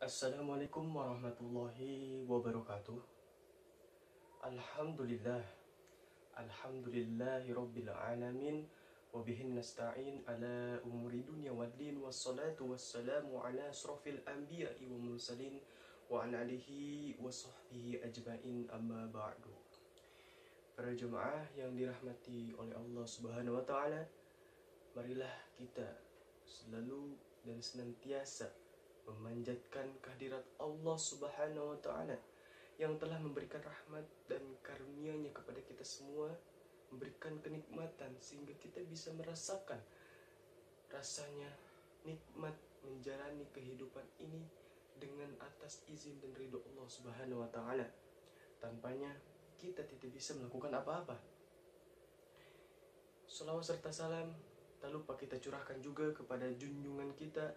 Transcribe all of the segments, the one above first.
Assalamualaikum warahmatullahi wabarakatuh. Alhamdulillah. Alhamdulillahi rabbil alamin. Wabihin nasta'in ala umuri dunya waddin. Wassalatu wassalamu ala asrafil anbiya'i wa mursalin. Wa ala alihi wa sahbihi ajma'in, amma ba'du. Para jemaah yang dirahmati oleh Allah subhanahu wa ta'ala, marilah kita selalu dan senantiasa memanjatkan kehadirat Allah subhanahu wa ta'ala yang telah memberikan rahmat dan karunia-Nya kepada kita semua, memberikan kenikmatan sehingga kita bisa merasakan rasanya nikmat menjalani kehidupan ini dengan atas izin dan ridho Allah subhanahu wa ta'ala. Tanpanya kita tidak bisa melakukan apa-apa. Salawat serta salam tak lupa kita curahkan juga kepada junjungan kita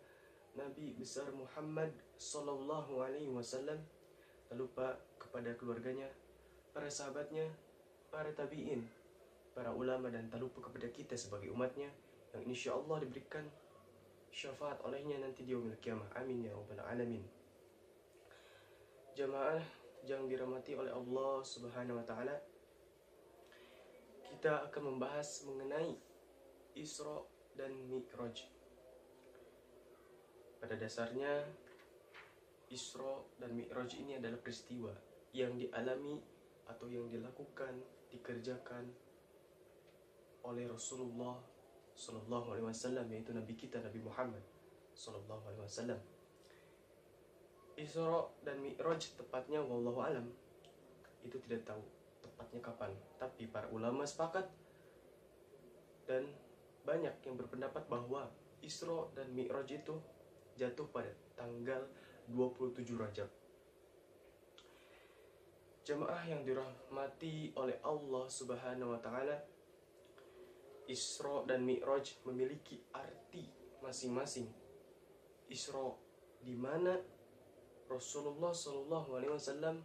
Nabi besar Muhammad sallallahu alaihi wasallam, tak lupa kepada keluarganya, para sahabatnya, para tabi'in, para ulama, dan tak lupa kepada kita sebagai umatnya yang insyaallah diberikan syafaat olehnya nanti di yaumil qiyamah. Amin ya rabbal alamin. Jamaah yang dirahmati oleh Allah subhanahu wa ta'ala, kita akan membahas mengenai Isra dan Mi'raj. Pada dasarnya Isra dan Mi'raj ini adalah peristiwa yang dialami atau yang dilakukan, dikerjakan oleh Rasulullah sallallahu alaihi wasallam, yaitu Nabi kita Nabi Muhammad sallallahu alaihi wasallam. Isra dan Mi'raj tepatnya wallahu alam, itu tidak tahu tepatnya kapan, tapi para ulama sepakat dan banyak yang berpendapat bahwa Isra dan Mi'raj itu jatuh pada tanggal 27 Rajab. Jemaah yang dirahmati oleh Allah subhanahu wa ta'ala, Isra dan Mi'raj memiliki arti masing-masing. Isra di mana Rasulullah sallallahu alaihi wasallam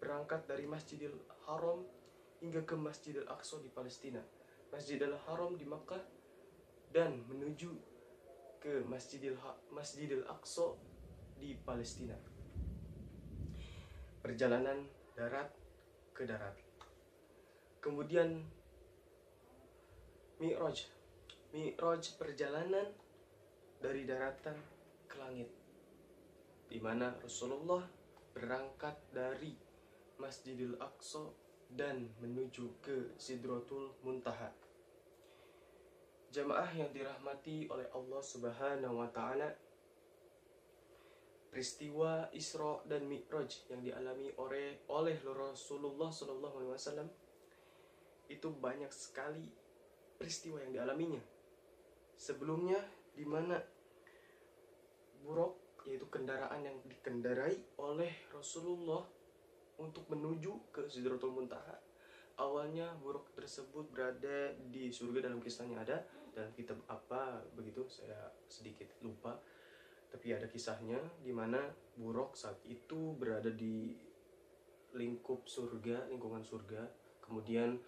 berangkat dari Masjidil Haram hingga ke Masjidil Aqsa di Palestina, Masjidil Haram di Makkah, dan menuju ke Masjidil Aqsa di Palestina. Perjalanan darat ke darat. Kemudian Mi'raj perjalanan dari daratan ke langit, di mana Rasulullah berangkat dari Masjidil Aqsa dan menuju ke Sidratul Muntaha. Jamaah yang dirahmati oleh Allah subhanahu wa ta'ala, peristiwa Isra dan Mi'raj yang dialami oleh Rasulullah sallallahu alaihi wasallam itu banyak sekali peristiwa yang dialaminya. Sebelumnya, di mana buraq, yaitu kendaraan yang dikendarai oleh Rasulullah untuk menuju ke Sidratul Muntaha. Awalnya buraq tersebut berada di surga, dalam kisahnya ada, dalam kitab apa begitu saya sedikit lupa, tapi ada kisahnya di mana buraq saat itu berada di lingkungan surga. Kemudian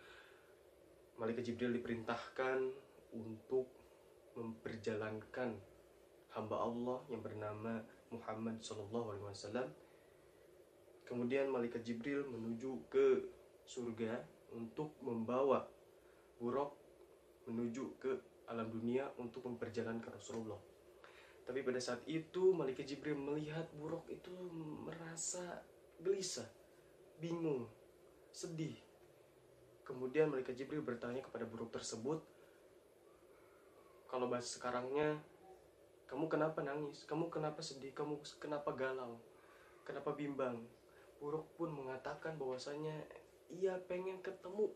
malaikat Jibril diperintahkan untuk memperjalankan hamba Allah yang bernama Muhammad sallallahu alaihi wasallam. Kemudian malaikat Jibril menuju ke surga untuk membawa buraq menuju ke alam dunia untuk memperjalankan Rasulullah. Tapi pada saat itu malaikat Jibril melihat buraq itu merasa gelisah, bingung, sedih. Kemudian malaikat Jibril bertanya kepada buraq tersebut, kalau bahasa sekarangnya, kamu kenapa nangis? Kamu kenapa sedih? Kamu kenapa galau? Kenapa bimbang? Buraq pun mengatakan bahwasanya ia pengen ketemu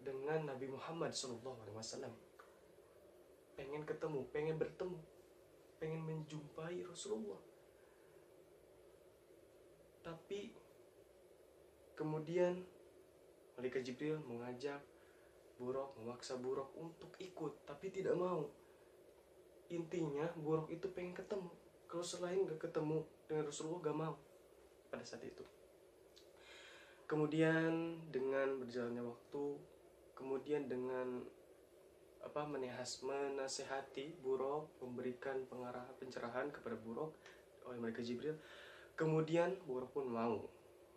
dengan Nabi Muhammad SAW, pengen ketemu, pengen bertemu, pengen menjumpai Rasulullah. Tapi kemudian malaikat Jibril mengajak buraq, memaksa buraq untuk ikut, tapi tidak mau. Intinya buraq itu pengen ketemu, kalau selain gak ketemu dengan Rasulullah gak mau pada saat itu. Kemudian dengan berjalannya waktu, kemudian dengan menasehati buraq, memberikan pencerahan kepada buraq oleh malaikat Jibril, Kemudian buruk pun mau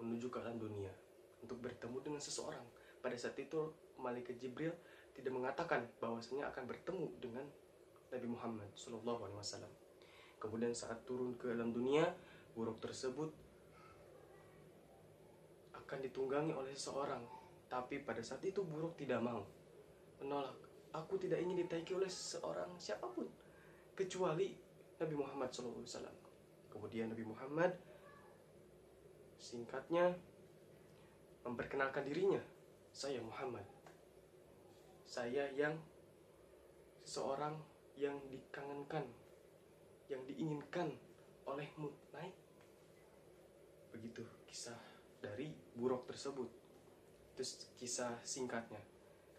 menuju ke alam dunia untuk bertemu dengan seseorang. Pada saat itu malaikat Jibril tidak mengatakan bahwasanya akan bertemu dengan Nabi Muhammad SAW. Kemudian saat turun ke alam dunia, buruk tersebut akan ditunggangi oleh seseorang. Tapi pada saat itu buruk tidak mau, menolak. Aku tidak ingin ditaiki oleh seorang siapapun kecuali Nabi Muhammad SAW. Kemudian Nabi Muhammad singkatnya memperkenalkan dirinya, saya Muhammad, saya yang seseorang yang dikangenkan, yang diinginkan olehmu, naik. Begitu kisah dari buruk tersebut. Itu kisah singkatnya.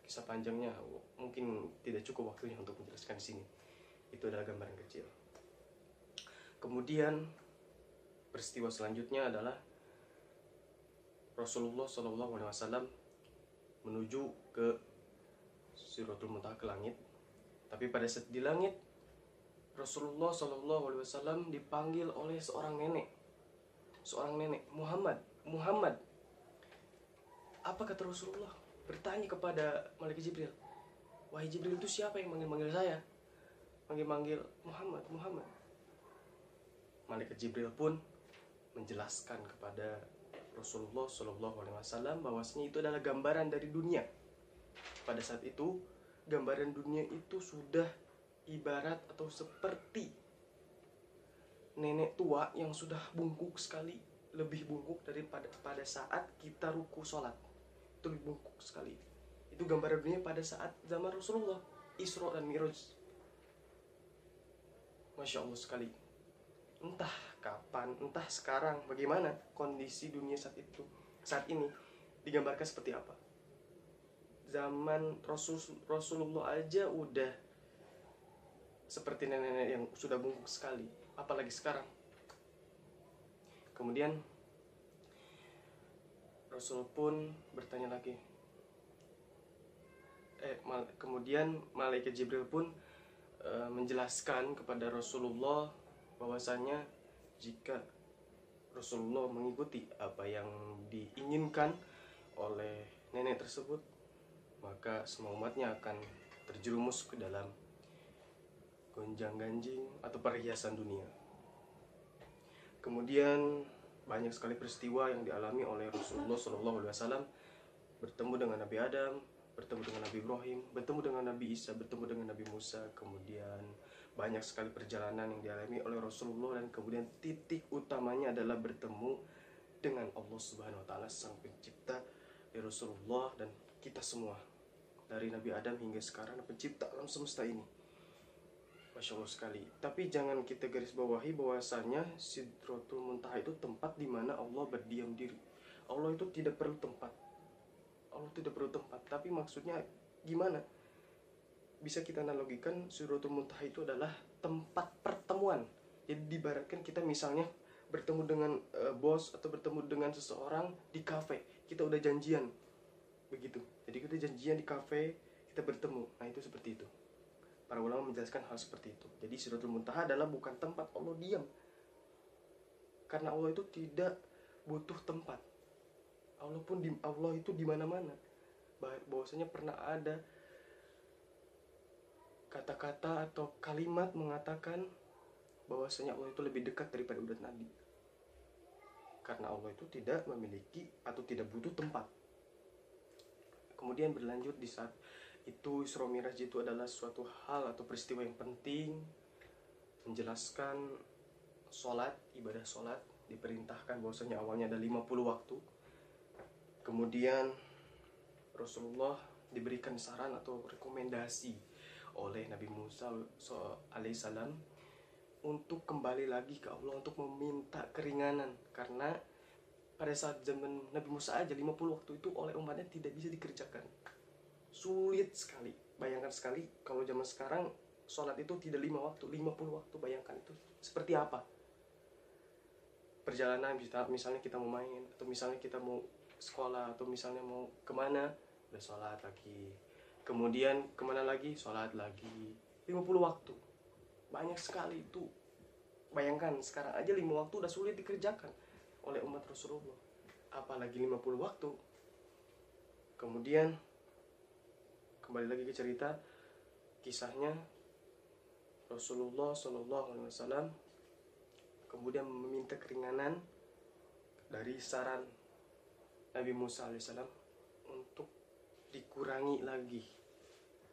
Kisah panjangnya mungkin tidak cukup waktunya untuk menjelaskan di sini. Itu adalah gambaran kecil. Kemudian peristiwa selanjutnya adalah Rasulullah SAW menuju ke Sidratul Muntaha, ke langit. Tapi pada saat di langit, Rasulullah SAW dipanggil oleh seorang nenek. Muhammad. Apa kata Rasulullah? Bertanya kepada malaikat Jibril, wahai Jibril, itu siapa yang manggil saya? Manggil Muhammad. Malaikat Jibril pun menjelaskan kepada Rasulullah SAW bahwasanya itu adalah gambaran dari dunia. Pada saat itu, gambaran dunia itu sudah ibarat atau seperti nenek tua yang sudah bungkuk sekali, lebih bungkuk daripada pada saat kita ruku sholat. Itu lebih bungkuk sekali. Itu gambaran dunia pada saat zaman Rasulullah, Isra dan Mi'raj. Masya Allah sekali. Entah kapan, entah sekarang, bagaimana kondisi dunia saat ini digambarkan seperti apa. Zaman Rasulullah aja udah seperti nenek-nenek yang sudah bungkuk sekali, apalagi sekarang. Kemudian Rasul pun bertanya lagi. Kemudian malaikat Jibril pun menjelaskan kepada Rasulullah bahwasanya jika Rasulullah mengikuti apa yang diinginkan oleh nenek tersebut, maka semua umatnya akan terjerumus ke dalam gonjang-ganjing atau perhiasan dunia. Kemudian banyak sekali peristiwa yang dialami oleh Rasulullah SAW, bertemu dengan Nabi Adam, bertemu dengan Nabi Ibrahim, bertemu dengan Nabi Isa, bertemu dengan Nabi Musa. Kemudian banyak sekali perjalanan yang dialami oleh Rasulullah, dan kemudian titik utamanya adalah bertemu dengan Allah Subhanahu wa taala, sang pencipta dari Rasulullah dan kita semua, dari Nabi Adam hingga sekarang, pencipta alam semesta ini. Masya Allah sekali. Tapi jangan kita garis bawahi bahwasanya Sidratul Muntaha itu tempat di mana Allah berdiam diri. Allah itu tidak perlu tempat. Tapi maksudnya gimana? Bisa kita analogikan Sidratul Muntaha itu adalah tempat pertemuan. Jadi diibaratkan kita misalnya bertemu dengan bos atau bertemu dengan seseorang di kafe, kita udah janjian begitu. Jadi kita janjian di kafe, kita bertemu. Nah, itu seperti itu. Para ulama menjelaskan hal seperti itu. Jadi Sidratul Muntaha adalah bukan tempat Allah diam, karena Allah itu tidak butuh tempat. Allah itu di mana-mana. Bahwasanya pernah ada kata-kata atau kalimat mengatakan bahwasanya Allah itu lebih dekat daripada umat Nabi, karena Allah itu tidak memiliki atau tidak butuh tempat. Kemudian berlanjut di saat itu Isra Mi'raj itu adalah suatu hal atau peristiwa yang penting, menjelaskan sholat, ibadah sholat diperintahkan bahwasanya awalnya ada 50 waktu. Kemudian Rasulullah diberikan saran atau rekomendasi oleh Nabi Musa alaihissalam untuk kembali lagi ke Allah, untuk meminta keringanan, karena pada saat zaman Nabi Musa aja 50 waktu itu oleh umatnya tidak bisa dikerjakan, sulit sekali. Bayangkan sekali kalau zaman sekarang sholat itu tidak 5 waktu, 50 waktu. Bayangkan itu seperti apa perjalanan. Misalnya kita mau main, atau misalnya kita mau sekolah, atau misalnya mau kemana, udah sholat lagi, kemudian kemana lagi, sholat lagi, 50 waktu. Banyak sekali itu Bayangkan sekarang aja 5 waktu udah sulit dikerjakan oleh umat Rasulullah, apalagi 50 waktu. Kemudian kembali lagi ke cerita kisahnya Rasulullah SAW kemudian meminta keringanan dari saran Nabi Musa alaihissalam untuk dikurangi lagi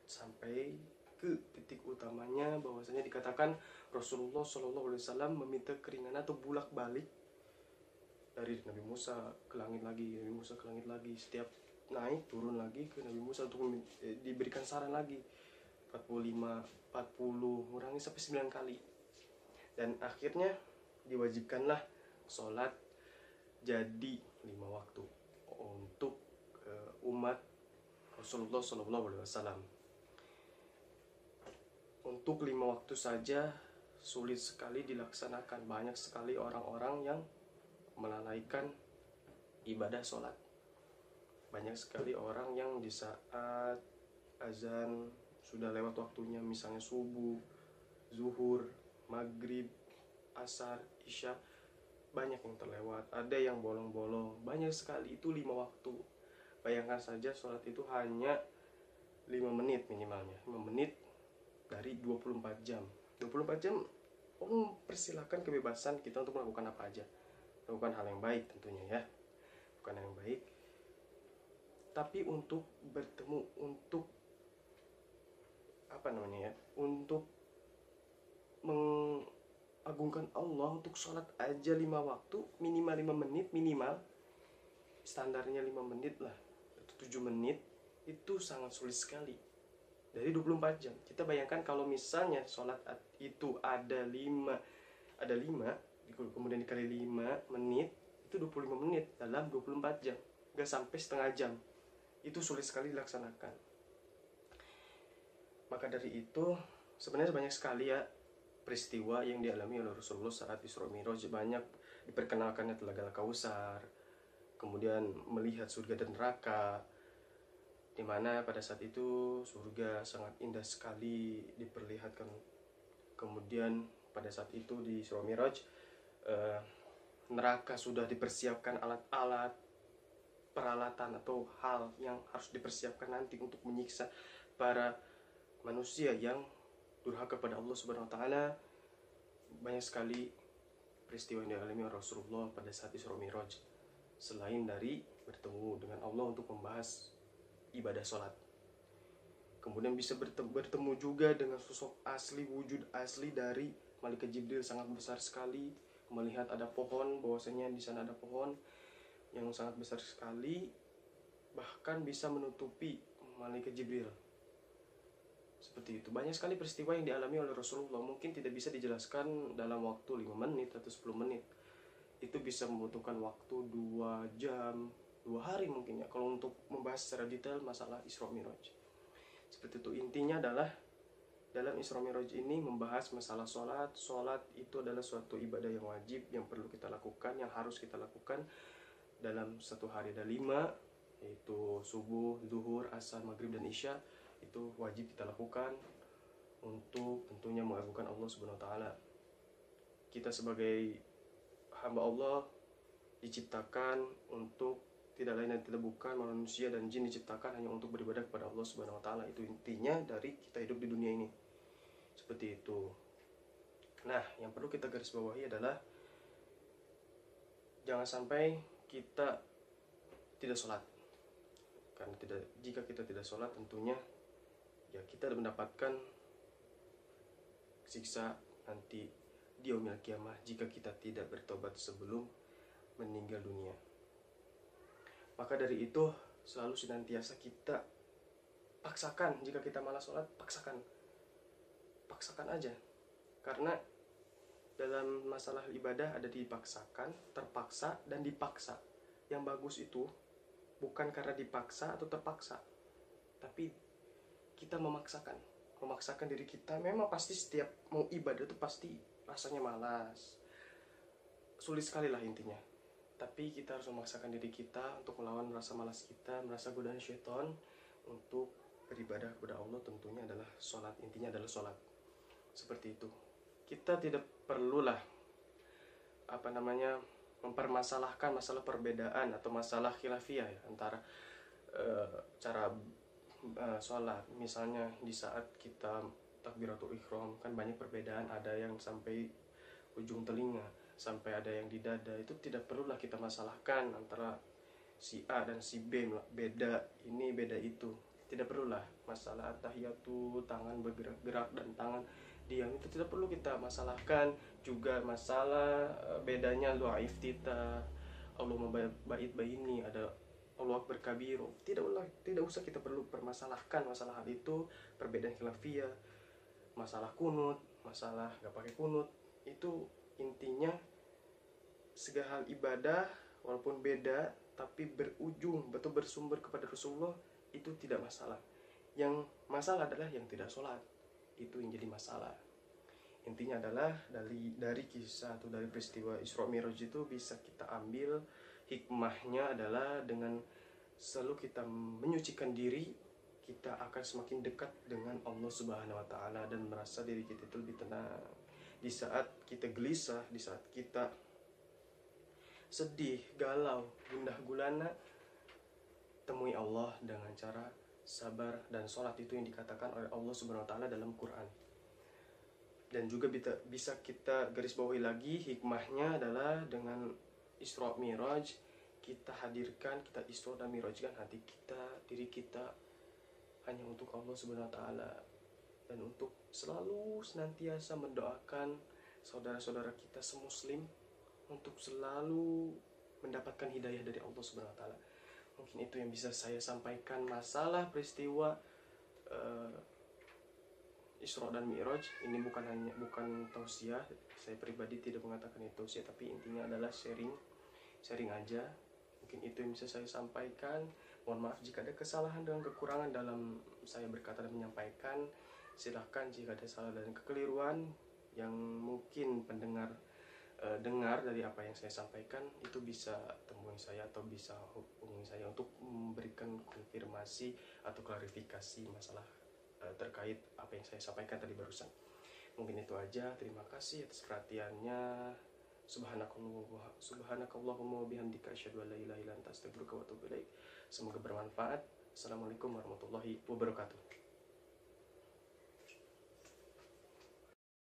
sampai ke titik utamanya, bahwasanya dikatakan Rasulullah SAW meminta keringanan atau bulak balik dari Nabi Musa ke langit lagi, Nabi Musa ke langit lagi, setiap naik turun lagi ke Nabi Musa untuk diberikan saran lagi 45, 40, ngurangi sampai 9 kali. Dan akhirnya diwajibkanlah sholat jadi 5 waktu untuk umat Rasulullah SAW. Untuk 5 waktu saja sulit sekali dilaksanakan. Banyak sekali orang-orang yang melalaikan ibadah sholat. Banyak sekali orang yang di saat azan sudah lewat waktunya, misalnya subuh, zuhur, maghrib, asar, isya, banyak yang terlewat, ada yang bolong-bolong, banyak sekali. Itu 5 waktu. Bayangkan saja sholat itu hanya 5 menit minimalnya, 5 menit dari 24 jam. 24 jam persilakan kebebasan kita untuk melakukan apa aja, melakukan hal yang baik tentunya ya, bukan hal yang baik, tapi untuk bertemu, untuk untuk mengagungkan Allah, untuk sholat aja 5 waktu, minimal 5 menit, minimal standarnya 5 menit lah, 7 menit, itu sangat sulit sekali dari 24 jam. Kita bayangkan kalau misalnya sholat itu ada 5 kemudian dikali 5 menit, itu 25 menit dalam 24 jam, gak sampai setengah jam. Itu sulit sekali dilaksanakan. Maka dari itu sebenarnya banyak sekali ya peristiwa yang dialami oleh Rasulullah saat Isra Mi'raj. Banyak diperkenalkannya Telaga Kausar, kemudian melihat surga dan neraka, dimana pada saat itu surga sangat indah sekali diperlihatkan. Kemudian pada saat itu di Isra Mi'raj, neraka sudah dipersiapkan alat-alat, peralatan atau hal yang harus dipersiapkan nanti untuk menyiksa para manusia yang durhaka kepada Allah Subhanahu wa taala. Banyak sekali peristiwa yang dialami Rasulullah pada saat Isra Mi'raj, selain dari bertemu dengan Allah untuk membahas ibadah sholat. Kemudian bisa bertemu juga dengan sosok asli, wujud asli dari Malaikat Jibril, sangat besar sekali. Melihat ada pohon, bahwasanya di sana ada pohon yang sangat besar sekali, bahkan bisa menutupi Malaikat Jibril. Seperti itu. Banyak sekali peristiwa yang dialami oleh Rasulullah, mungkin tidak bisa dijelaskan dalam waktu 5 menit atau 10 menit. Itu bisa membutuhkan waktu 2 jam, 2 hari mungkin ya, kalau untuk membahas secara detail masalah Isra Mi'raj. Seperti itu. Intinya adalah dalam Isra Mi'raj ini membahas masalah sholat. Sholat itu adalah suatu ibadah yang wajib, yang perlu kita lakukan, yang harus kita lakukan dalam satu hari. Ada 5, yaitu subuh, zuhur, asar, maghrib, dan isya. Itu wajib kita lakukan untuk tentunya mengagungkan Allah Subhanahu wa taala. Kita sebagai hamba Allah diciptakan untuk tidak lain dan tidak bukan, manusia dan jin diciptakan hanya untuk beribadah kepada Allah Subhanahu wa taala. Itu intinya dari kita hidup di dunia ini. Seperti itu. Nah, yang perlu kita garis bawahi adalah jangan sampai kita tidak sholat. Karena jika kita tidak sholat, tentunya ya kita mendapatkan siksa nanti di yaumil qiyamah jika kita tidak bertobat sebelum meninggal dunia. Maka dari itu selalu senantiasa kita paksakan, jika kita malas sholat, paksakan aja. Karena dalam masalah ibadah ada dipaksakan, terpaksa, dan dipaksa. Yang bagus itu bukan karena dipaksa atau terpaksa, tapi kita memaksakan diri kita. Memang pasti setiap mau ibadah itu pasti rasanya malas, sulit sekali lah intinya. Tapi kita harus memaksakan diri kita untuk melawan rasa malas kita, merasa godaan syaitan, untuk beribadah kepada Allah. Tentunya adalah sholat. Intinya adalah sholat. Seperti itu. kita tidak perlulah mempermasalahkan masalah perbedaan atau masalah khilafiyah ya, antara cara sholat. Misalnya di saat kita takbiratul ihram kan banyak perbedaan, ada yang sampai ujung telinga, sampai ada yang di dada. Itu tidak perlulah kita masalahkan antara si A dan si B, beda ini beda itu. Tidak perlulah masalah tahiyatu, tangan bergerak-gerak dan tangan diam, itu tidak perlu kita masalahkan. Juga masalah bedanya doa iftitah, Allahumma ba'id baini, ada Allah Akbar kabiru, tidak usah kita perlu permasalahkan masalah hal itu. Perbedaan khilafiyah, masalah kunut, masalah gak pakai kunut, itu intinya segala hal ibadah walaupun beda tapi berujung betul bersumber kepada Rasulullah, itu tidak masalah. Yang masalah adalah yang tidak sholat, itu yang jadi masalah. Intinya adalah dari kisah atau dari peristiwa Isra Mi'raj itu bisa kita ambil hikmahnya adalah dengan selalu kita menyucikan diri, kita akan semakin dekat dengan Allah Subhanahu wa taala dan merasa diri kita itu lebih tenang. Di saat kita gelisah, di saat kita sedih, galau, gundah gulana, temui Allah dengan cara sabar dan sholat. Itu yang dikatakan oleh Allah Subhanahu wa taala dalam Quran. Dan juga bisa kita garis bawahi lagi, hikmahnya adalah dengan Isra Mi'raj kita hadirkan, kita Isra dan Mi'rajkan hati kita, diri kita hanya untuk Allah Subhanahu wa taala, dan untuk selalu senantiasa mendoakan saudara-saudara kita semuslim untuk selalu mendapatkan hidayah dari Allah Subhanahu wa taala. Mungkin itu yang bisa saya sampaikan masalah peristiwa Isra dan Mi'raj. Ini bukan tausiah, saya pribadi tidak mengatakan itu tausiah, tapi intinya adalah sharing aja. Mungkin itu yang bisa saya sampaikan. Mohon maaf jika ada kesalahan dan kekurangan dalam saya berkata dan menyampaikan. Silahkan jika ada salah dan kekeliruan yang mungkin pendengar dengar dari apa yang saya sampaikan, itu bisa temui saya atau bisa hubungi saya untuk memberikan konfirmasi atau klarifikasi masalah terkait apa yang saya sampaikan tadi barusan. Mungkin itu aja. Terima kasih atas perhatiannya. Subhanakallahumma wabihamdika asyhadu an la ilaha illa anta astaghfiruka wa atubu ilaik. Semoga bermanfaat. Assalamualaikum warahmatullahi wabarakatuh.